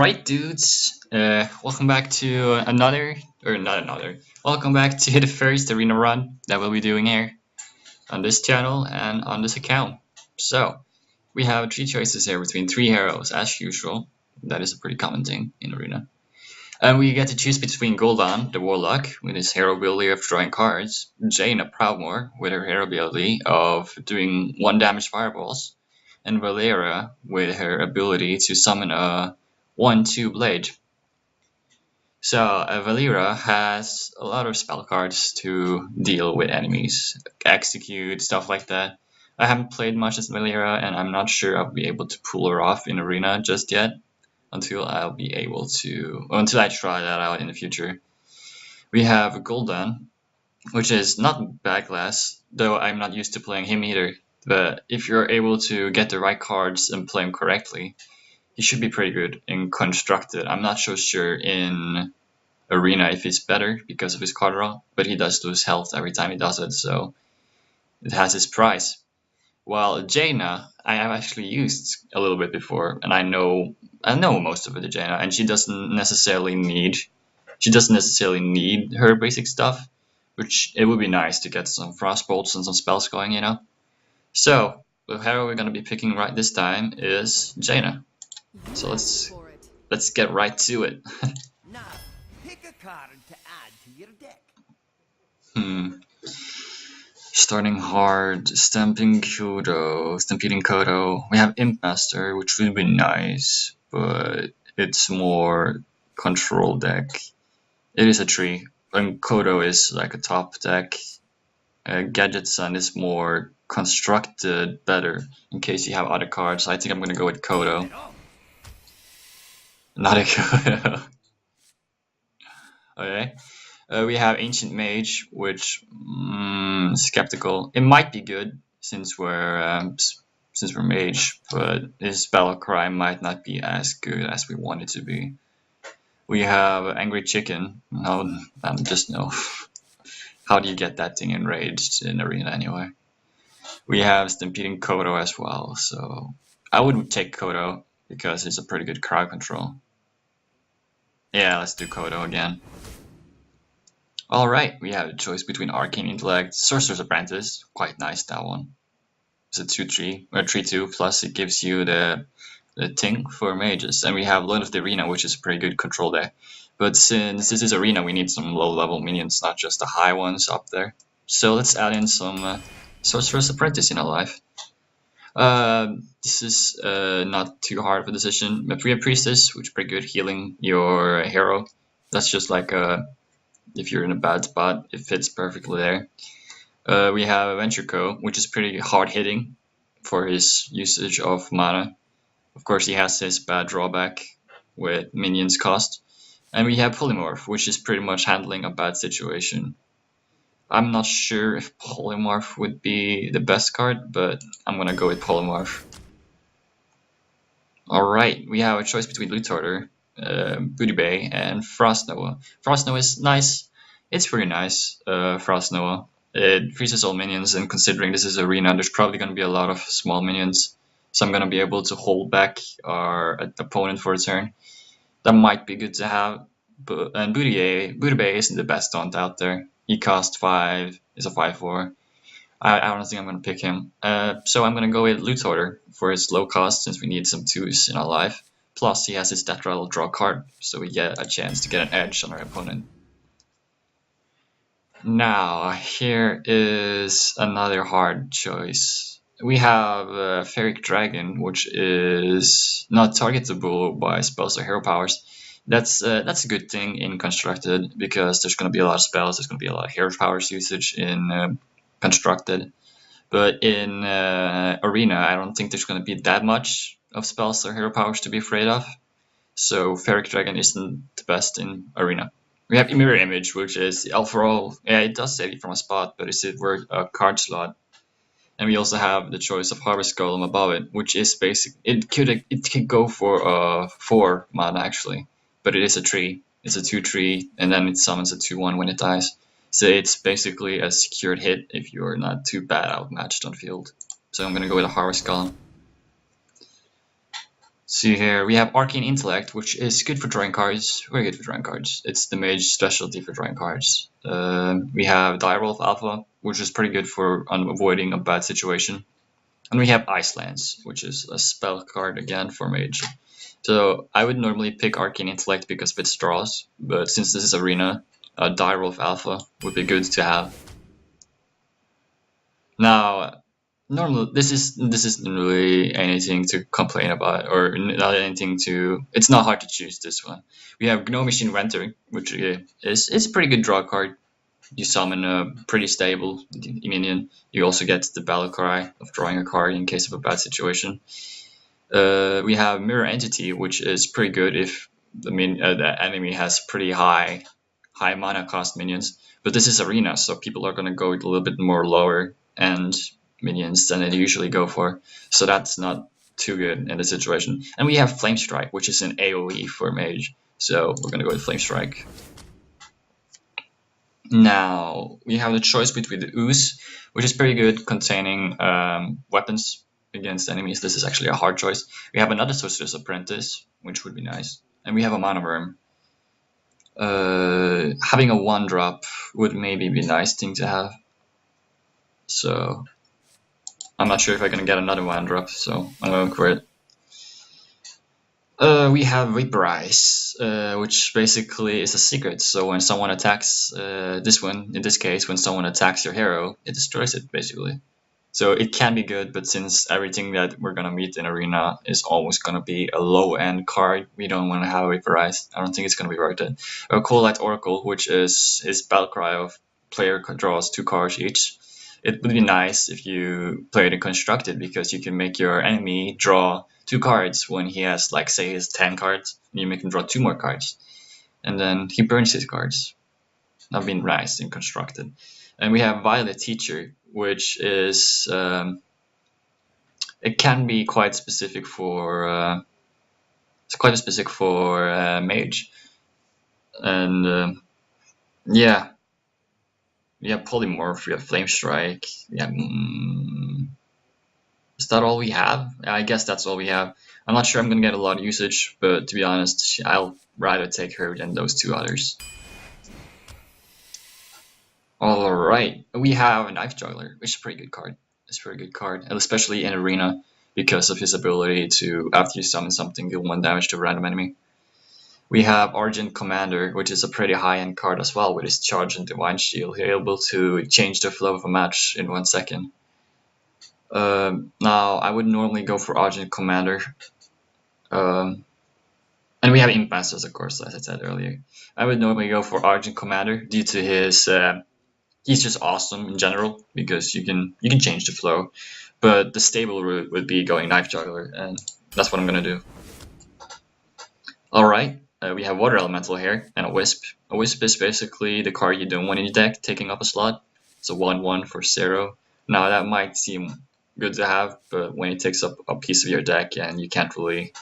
Alright, dudes. Welcome back to welcome back to the first arena run that we'll be doing here on this channel and on this account. So, we have three choices here between three heroes, as usual. That is a pretty common thing in arena. And we get to choose between Gul'dan, the Warlock, with his hero ability of drawing cards, Jaina Proudmoore, with her hero ability of doing 1 damage fireballs, and Valeera, with her ability to summon a 1/2 blade. So Valeera has a lot of spell cards to deal with enemies, execute, stuff like that. I haven't played much as Valeera, and I'm not sure I'll be able to pull her off in arena just yet, until I try that out in the future. We have Gul'dan, which is not bad class, though I'm not used to playing him either. But if you're able to get the right cards and play him correctly, he should be pretty good in constructed. I'm not so sure in arena if he's better because of his card draw, but he does lose health every time he does it, so it has its price. While Jaina, I have actually used a little bit before, and I know most of it, Jaina, and she doesn't necessarily need her basic stuff, which it would be nice to get some frostbolts and some spells going, you know. So the hero we're gonna be picking right this time is Jaina. So let's get right to it. Now, pick a card to add to your deck. Starting hard, Stampeding Kodo. We have Imp Master, which would be nice, but it's more control deck. It is a tree, and Kodo is like a top deck. Gadget Sun is more constructed, better, in case you have other cards. I think I'm gonna go with Kodo. Not a Kodo. Okay. We have Ancient Mage, which skeptical. It might be good since we're mage, but his battle cry might not be as good as we want it to be. We have Angry Chicken. No, just no. How do you get that thing enraged in arena anyway? We have Stampeding Kodo as well, so I would take Kodo because it's a pretty good crowd control. Yeah, let's do Kodo again. Alright, we have a choice between Arcane Intellect, Sorcerer's Apprentice, quite nice that one. It's a 2/3, or 3/2, plus it gives you the thing for mages. And we have Lord of the Arena, which is a pretty good control deck. But since this is arena, we need some low level minions, not just the high ones up there. So let's add in some Sorcerer's Apprentice in our life. This is not too hard of a decision. Mapriya Priestess, which is pretty good healing your hero. That's just like if you're in a bad spot, it fits perfectly there. We have Adventure Co, which is pretty hard hitting for his usage of mana. Of course, he has his bad drawback with minions cost. And we have Polymorph, which is pretty much handling a bad situation. I'm not sure if Polymorph would be the best card, but I'm gonna go with Polymorph. Alright, we have a choice between Loot Hoarder, Booty Bay, and Frost Noah. Frost Noah is nice. It's pretty nice, Frost Noah. It freezes all minions, and considering this is arena, there's probably going to be a lot of small minions. So I'm going to be able to hold back our opponent for a turn. That might be good to have. And Booty Bay isn't the best taunt out there. He costs 5, is a 5/4. I don't think I'm going to pick him. So I'm going to go with Loot Hoarder for his low cost, since we need some 2s in our life. Plus, he has his Death Rattle draw card, so we get a chance to get an edge on our opponent. Now, here is another hard choice. We have Ferric Dragon, which is not targetable by spells or hero powers. That's a good thing in constructed, because there's going to be a lot of spells, there's going to be a lot of hero powers usage in constructed. But in arena, I don't think there's going to be that much of spells or hero powers to be afraid of. So Ferric Dragon isn't the best in arena. We have Mirror Image, which is overall, yeah, it does save you from a spot, but it's worth a card slot. And we also have the choice of Harvest Golem above it, which is basic. It could go for 4 mana actually, but it is a tree. It's a 2/3, and then it summons a 2/1 when it dies. So it's basically a secured hit if you're not too bad outmatched on field. So I'm gonna go with a Harvest Golem. See here, we have Arcane Intellect, which is good for drawing cards. Very good for drawing cards. It's the mage specialty for drawing cards. We have Direwolf Alpha, which is pretty good for avoiding a bad situation. And we have Ice Lance, which is a spell card again for mage. So I would normally pick Arcane Intellect because of its draws, but since this is Arena, Direwolf Alpha would be good to have. Now, normally this isn't really anything to complain about, or not anything to. It's not hard to choose this one. We have Gnomish Inventor, which is a pretty good draw card. You summon a pretty stable minion. You also get the battle cry of drawing a card in case of a bad situation. We have Mirror Entity, which is pretty good if the enemy has pretty high mana cost minions. But this is Arena, so people are gonna go a little bit more lower end minions than they usually go for. So that's not too good in this situation. And we have Flamestrike, which is an AoE for mage. So we're gonna go with Flamestrike. Now we have the choice between the Ooze, which is pretty good, containing weapons against enemies. This is actually a hard choice. We have another Sorcerer's Apprentice, which would be nice, and we have a Mana Worm. Having a 1-drop would maybe be a nice thing to have. So I'm not sure if I can get another 1-drop, so I'm going for it. We have Vaporize, which basically is a secret. So when someone attacks this one, in this case, when someone attacks your hero, it destroys it basically. So it can be good, but since everything that we're gonna meet in Arena is almost gonna be a low-end card, we don't want to have Vaporize. I don't think it's gonna be worth it. Coalite Oracle, which is his battle cry of player draws 2 cards each. It would be nice if you played it constructed, because you can make your enemy draw 2 cards when he has, like, say, his 10 cards, and you make him draw 2 more cards, and then he burns his cards. That'd be nice and constructed. And we have Violet Teacher, which is it can be quite specific for mage, and yeah. We have Polymorph, we have Flamestrike, is that all we have? I guess that's all we have. I'm not sure I'm gonna get a lot of usage, but to be honest, I'll rather take her than those 2 others. Alright, we have a Knife Juggler, which is a pretty good card. It's a pretty good card, and especially in Arena, because of his ability to, after you summon something, deal 1 damage to a random enemy. We have Argent Commander, which is a pretty high-end card as well, with his Charge and Divine Shield. You're able to change the flow of a match in 1 second. Now, I would normally go for Argent Commander. And we have Ink Masters, of course, as I said earlier. I would normally go for Argent Commander due to his... he's just awesome in general, because you can change the flow. But the stable route would be going Knife Juggler, and that's what I'm going to do. Alright. We have Water Elemental here, and a Wisp. A Wisp is basically the card you don't want in your deck, taking up a slot. It's a 1/1 for 0. Now that might seem good to have, but when it takes up a piece of your deck and you can't really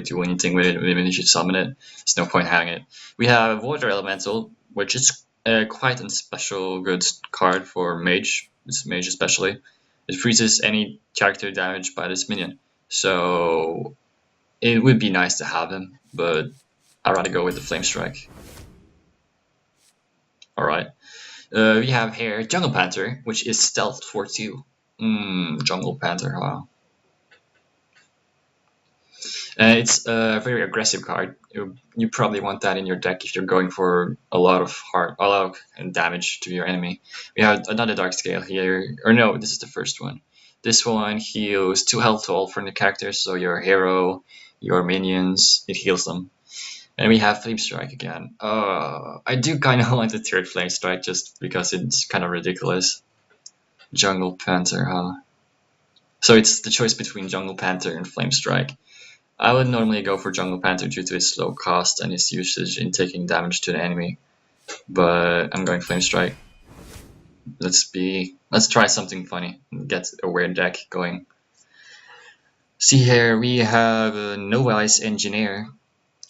do anything with it, even if you summon it, there's no point having it. We have Water Elemental, which is quite a special good card for Mage. It's Mage especially. It freezes any character damage by this minion. So it would be nice to have him, but I'd rather go with the Flamestrike. Alright. We have here Jungle Panther, which is stealth for 2. Jungle Panther, huh? It's a very aggressive card. You probably want that in your deck if you're going for a lot of damage to your enemy. We have another Dark Scale here, or no, this is the first one. This one heals 2 health to all friendly characters, so your hero, your minions, it heals them. And we have Flamestrike again. I do kind of want the 3rd Flamestrike just because it's kind of ridiculous. Jungle Panther, huh? So it's the choice between Jungle Panther and Flamestrike. I would normally go for Jungle Panther due to its low cost and its usage in taking damage to the enemy, but I'm going Flamestrike. Let's try something funny and get a weird deck going. See here, we have Novice Engineer,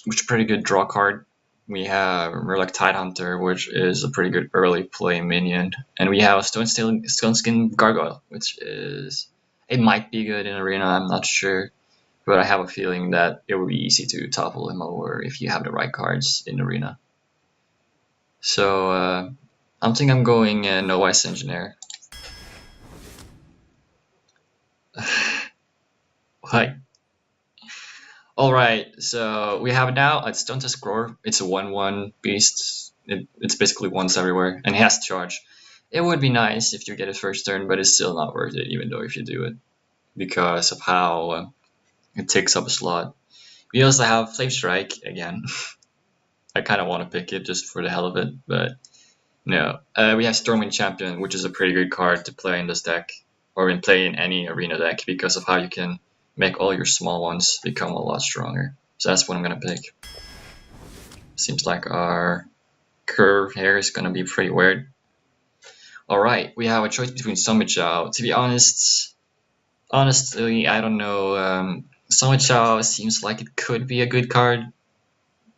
which is a pretty good draw card. We have Murloc Tidehunter, which is a pretty good early play minion, and we have Stoneskin Gargoyle, which is, it might be good in Arena, I'm not sure. but I have a feeling that it will be easy to topple him over if you have the right cards in arena. So I'm thinking I'm going No Ice Engineer. Hi. Alright, so we have now a Stunted Scroll. It's a 1/1 beast. It's basically once everywhere, and it has charge. It would be nice if you get it first turn, but it's still not worth it, even though if you do it, because of how it takes up a slot. We also have Flamestrike again. I kind of want to pick it just for the hell of it, but no. We have Stormwind Champion, which is a pretty good card to play in this deck, or in play in any arena deck, because of how you can make all your small ones become a lot stronger. So that's what I'm gonna pick. Seems like our curve here is gonna be pretty weird. Alright, we have a choice between Summit Chow. To be honestly, I don't know. Summit Chow seems like it could be a good card,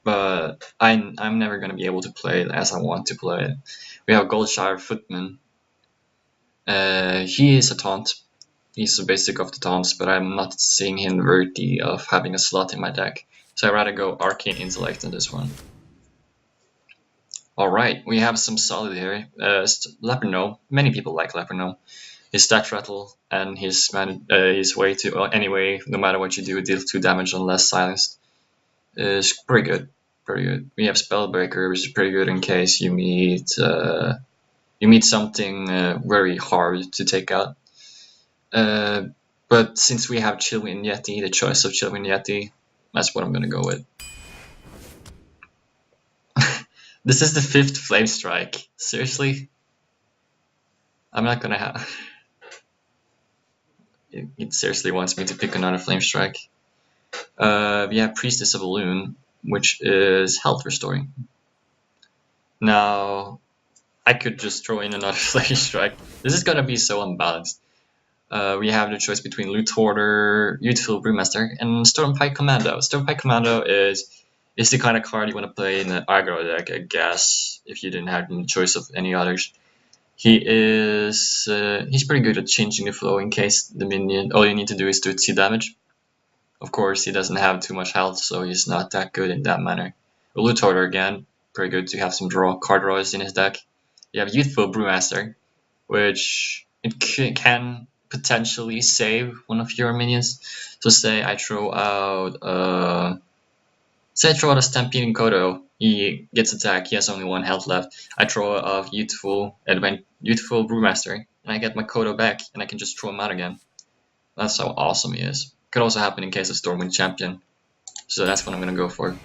but I'm never gonna be able to play it as I want to play it. We have Goldshire Footman. He is a taunt. He's the basic of the taunts, but I'm not seeing him worthy of having a slot in my deck. So I'd rather go Arcane Intellect on this one. Alright, we have some solid here. Leperno. Many people like Leperno. His stat rattle and his way to anyway, no matter what you do, deal 2 damage unless silenced is pretty good. Pretty good. We have Spellbreaker, which is pretty good in case you meet something very hard to take out. But since we have Chillwind Yeti, the choice of Chillwind Yeti, that's what I'm gonna go with. This is the 5th Flamestrike. Seriously? I'm not gonna have... It seriously wants me to pick another Flamestrike. We have Priestess of Balloon, which is health restoring. Now, I could just throw in another Flamestrike. This is gonna be so unbalanced. We have the choice between Loot Hoarder, Youthful Brewmaster, and Stormpike Commando. Stormpike Commando is the kind of card you want to play in an aggro deck, I guess, if you didn't have the choice of any others. He's pretty good at changing the flow in case the minion, all you need to do is to see damage. Of course, he doesn't have too much health, so he's not that good in that manner. Loot Hoarder again, pretty good to have some card draws in his deck. You have Youthful Brewmaster, which it can potentially save one of your minions. So say I throw out a Stampeding Kodo. He gets attacked. He has only 1 health left. I throw off Youthful Brewmaster, and I get my Kodo back, and I can just throw him out again. That's how awesome he is. Could also happen in case of Stormwind Champion. So that's what I'm gonna go for.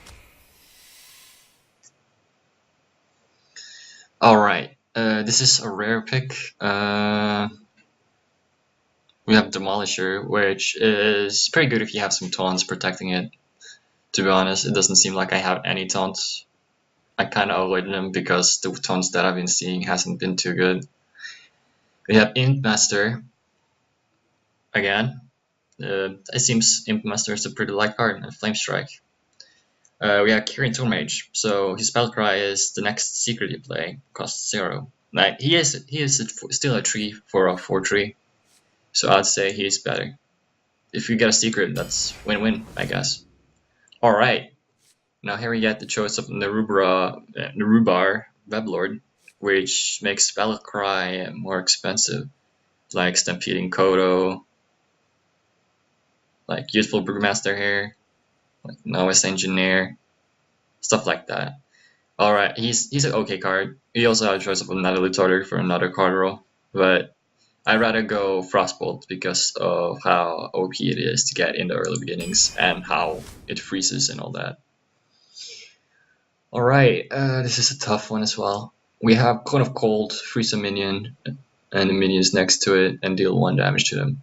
Alright, this is a rare pick. We have Demolisher, which is pretty good if you have some taunts protecting it. To be honest, it doesn't seem like I have any taunts. I kind of avoid them because the taunts that I've been seeing hasn't been too good. We have Imp Master. Again, it seems Imp Master is a pretty light card, and Flamestrike. We have Kirin Tourmage. So his spell cry is the next secret you play costs 0. Like he is still a 3 for a 4/3. So I'd say he's better. If you get a secret, that's win-win, I guess. Alright, now here we get the choice of Nerubar Weblord, which makes Spellcry more expensive, like Stampeding Kodo, like Youthful Brewmaster here, like Novice Engineer, stuff like that. Alright, he's an okay card. We also have a choice of another Loot Hoarder for another card roll, but I'd rather go Frostbolt because of how OP it is to get in the early beginnings and how it freezes and all that. Alright, this is a tough one as well. We have Cone of Cold, freeze a minion, and the minions next to it, and deal 1 damage to them.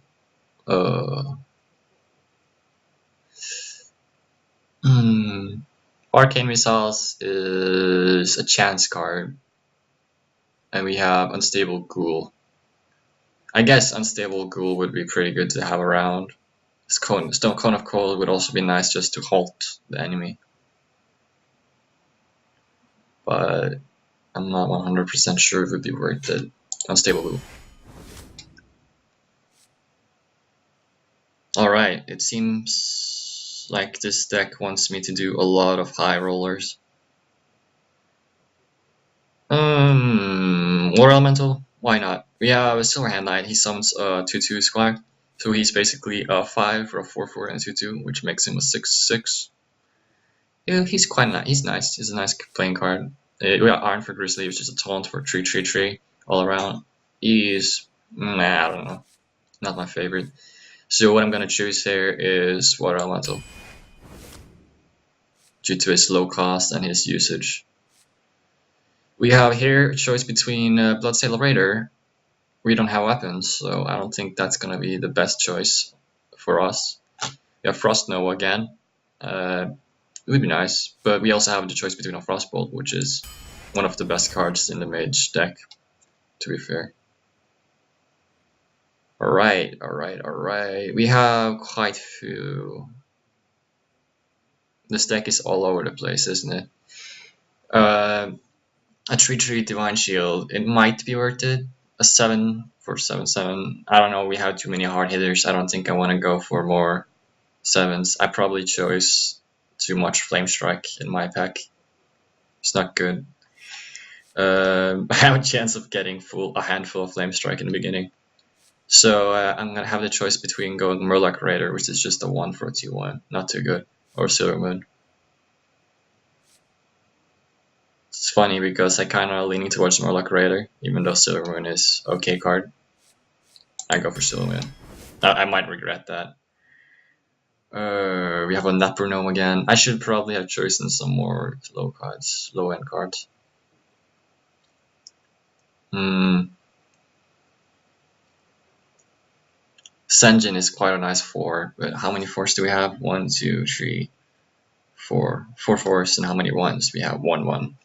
Arcane Missiles is a chance card. And we have Unstable Ghoul. I guess Unstable Ghoul would be pretty good to have around. Cone of Cold would also be nice just to halt the enemy. But I'm not 100% sure if it would be worth it. Unstable Ghoul. Alright, it seems like this deck wants me to do a lot of high rollers. Water Elemental? Why not? We have a Silver Hand Knight, he summons a 2/2 squire, so he's basically a 5 or a 4/4 and a 2/2, which makes him a 6/6. Yeah, he's quite nice. He's nice. He's a nice playing card. We got Iron for Grizzly, which is a taunt for 3/3/3 all around. He's, I don't know, not my favorite. So what I'm gonna choose here is Water Elemental, due to his low cost and his usage. We have here a choice between Bloodsail Raider. We don't have weapons, so I don't think that's gonna be the best choice for us. We have Frost Nova again. It would be nice, but we also have the choice between a Frostbolt, which is one of the best cards in the mage deck, to be fair. Alright. We have quite a few. This deck is all over the place, isn't it? A 3/3 Divine Shield, it might be worth it. A 7 for 7/7. I don't know, we have too many hard hitters. I don't think I want to go for more 7s. I probably chose too much Flamestrike in my pack. It's not good. I have a chance of getting a handful of Flamestrike in the beginning. So I'm gonna have the choice between going Murloc Raider, which is just a 1 for a 2/1, not too good, or Silver Moon. It's funny because I kind of leaning towards Murloc Raider, even though Silver Moon is okay card. I go for Silver Moon. I might regret that. We have a Napper Gnome again. I should probably have chosen some more low end cards. Senjin is quite a nice 4, but how many 4s do we have? 1, 2, 3, 4. 4 4s, and how many 1s? We have 1 1.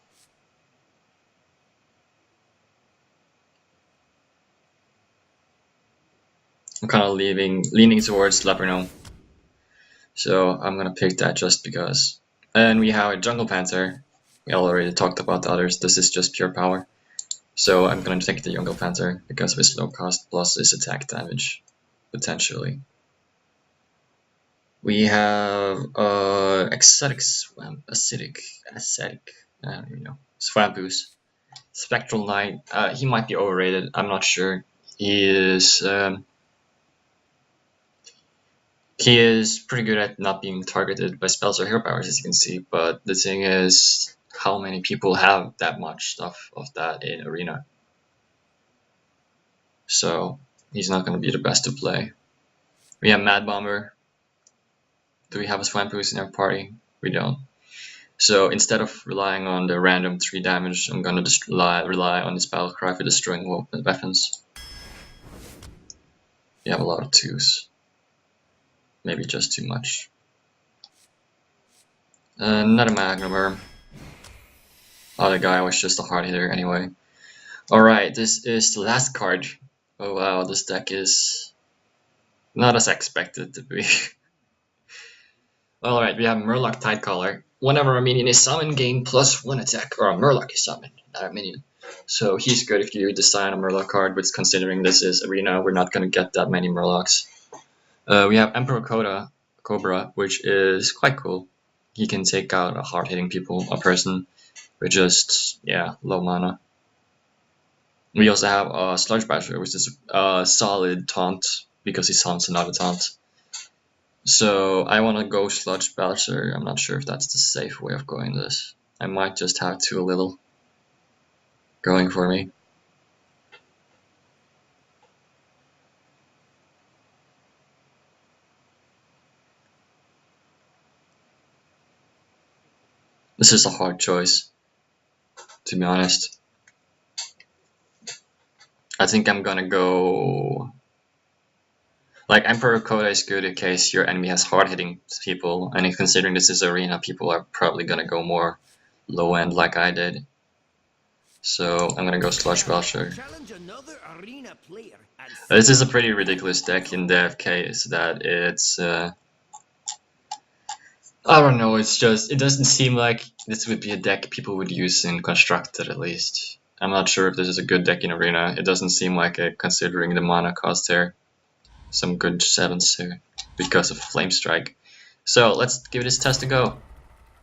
I'm kind of leaning towards Leper Gnome. So I'm gonna pick that just because. And we have a Jungle Panther. We already talked about the others. This is just pure power. So I'm gonna take the Jungle Panther because of his low cost plus his attack damage, potentially. We have acidic, I don't even know. Swampus. Spectral Knight. He might be overrated. I'm not sure. He is pretty good at not being targeted by spells or hero powers, as you can see, but the thing is, how many people have that much stuff of that in Arena? So he's not going to be the best to play. We have Mad Bomber. Do we have a Swampus in our party? We don't. So instead of relying on the random 3 damage, I'm going to just rely on this Battle Cry for destroying weapons. We have a lot of 2s. Maybe just too much. Another Magnemur. Other guy was just a hard hitter anyway. Alright, this is the last card. Oh wow, this deck is not as expected to be. Alright, we have Murloc Tidecaller. Whenever a minion is summoned, gain +1 attack, or a Murloc is summoned, not a minion. So he's good if you design a Murloc card, but considering this is Arena, we're not going to get that many Murlocs. We have Emperor Cobra, which is quite cool. He can take out a hard-hitting a person, with just, low mana. We also have a Sludge Basher, which is a solid taunt, because he summons another taunt. So I want to go Sludge Basher. I'm not sure if that's the safe way of going this. I might just have too little going for me. This is a hard choice, to be honest. I think I'm gonna go... Like, Emperor Coda is good in case your enemy has hard-hitting people, and if considering this is Arena, people are probably gonna go more low-end like I did. So I'm gonna go Sludge Belcher. This is a pretty ridiculous deck in the case that it's... I don't know, it's just... It doesn't seem like this would be a deck people would use in Constructed, at least. I'm not sure if this is a good deck in Arena. It doesn't seem like it, considering the mana cost here. some good 7s here because of Flamestrike. So let's give this test a go.